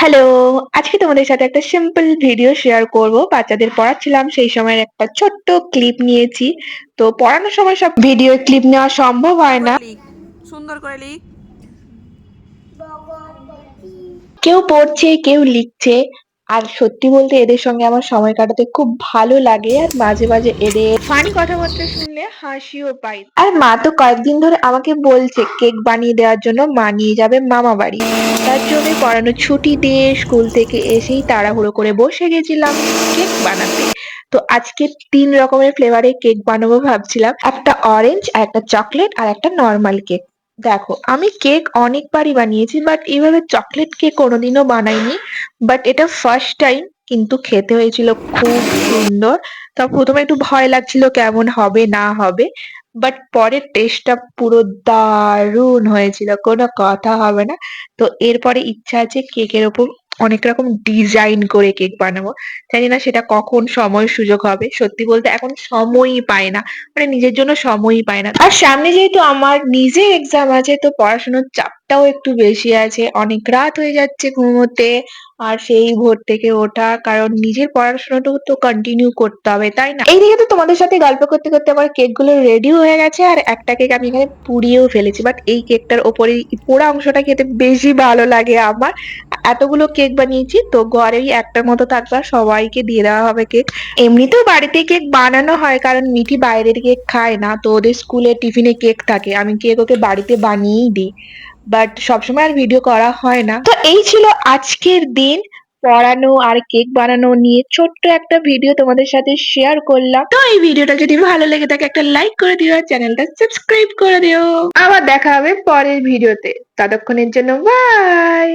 Hello! আজকে তোমাদের সাথে একটা সিম্পল ভিডিও শেয়ার করব। বাচ্চাদের পড়াচ্ছিলাম সেই সময়ের একটা ছোট্ট ক্লিপ নিয়েছি। তো পড়ানোর সময় সব ভিডিও ক্লিপ নেওয়া সম্ভব হয় না। সুন্দর করে লিখ। কেউ পড়ছে, কেউ লিখছে। আর সত্যি বলতে এদের সঙ্গে আমার সময় কাটাতে খুব ভালো লাগে আর মাঝে, মাঝে এদের ফানি কথাবার্তা শুনলে হাসিও পাই। আর মা তো কয়েকদিন ধরে আমাকে বলছে কেক বানিয়ে দেওয়ার জন্য মা নিয়ে যাবে মামা বাড়ি। তার জন্যই পড়ানোর ছুটি দিয়ে স্কুল থেকে এসেই তাড়াহুড়ো করে বসে গেছিলাম কেক বানাতে। তো আজকে ৩ রকমের ফ্লেভারে কেক বানাবো ভাবছিলাম। একটা অরেঞ্জ, আর একটা চকলেট আর একটা নরমাল কেক। দেখো আমি কেক অনেকবারই বানিয়েছি বাট এইভাবে চকলেট কেক কোনোদিনও বানাইনি। বাট এটা ফার্স্ট টাইম, কিন্তু খেতে হয়েছিল খুব সুন্দর। তো প্রথমে একটু ভয় লাগছিল কেমন হবে না হবে, বাট পরের টেস্টটা পুরো দারুণ হয়েছিল, কোনো কথা হবে না। তো এরপরে ইচ্ছা আছে কেকের ওপর অনেক রকম ডিজাইন করে কেক বানাবো। জানি না সেটা কখন সময় সুযোগ হবে, সত্যি বলতে এখন সময়ই পাই না, মানে নিজের জন্য সময়ই পাই না। আর সামনে যেহেতু আমার নিজের এক্সাম আছে তো পড়াশোনার চাপটাও একটু বেশি আছে, অনেক রাত হয়ে যাচ্ছে ঘুমোতে। আর সেই ভোর থেকে ওঠা, কারণ নিজের পড়াশোনাটাও তো কন্টিনিউ করতে হবে, তাই না? এইদিকে তো তোমাদের সাথে গল্প করতে করতে আমার কেক গুলো রেডি হয়ে গেছে, আর একটা কেক আমি এখানে পুড়িয়েও ফেলেছি। বাট এই কেকটার ওপরে এই পোড়া অংশটা খেতে বেশি ভালো লাগে আমার। এতগুলো কেক বানিয়েছি তো ঘরেই একটার মতো থাকবে, আর সবাইকে দিয়ে দেওয়া হবে কেক। এমনিতেও বাড়িতে কেক বানানো হয় কারণ মিঠি বাইরের কেক খায় না, তো ওদের স্কুলে টিফিনে কেক থাকে, আমি কেক ওকে বাড়িতে বানিয়েই দিই। বাট সবসময় আর ভিডিও করা হয় না। তো এই ছিল আজকের দিন, পড়ানো আর কেক বানানো নিয়ে ছোট্ট একটা ভিডিও তোমাদের সাথে শেয়ার করলাম। তো এই ভিডিওটা যদি ভালো লেগে থাকে একটা লাইক করে দিও আর চ্যানেলটা সাবস্ক্রাইব করে দিও। আবার দেখা হবে পরের ভিডিওতে, ততক্ষণের জন্য বাই।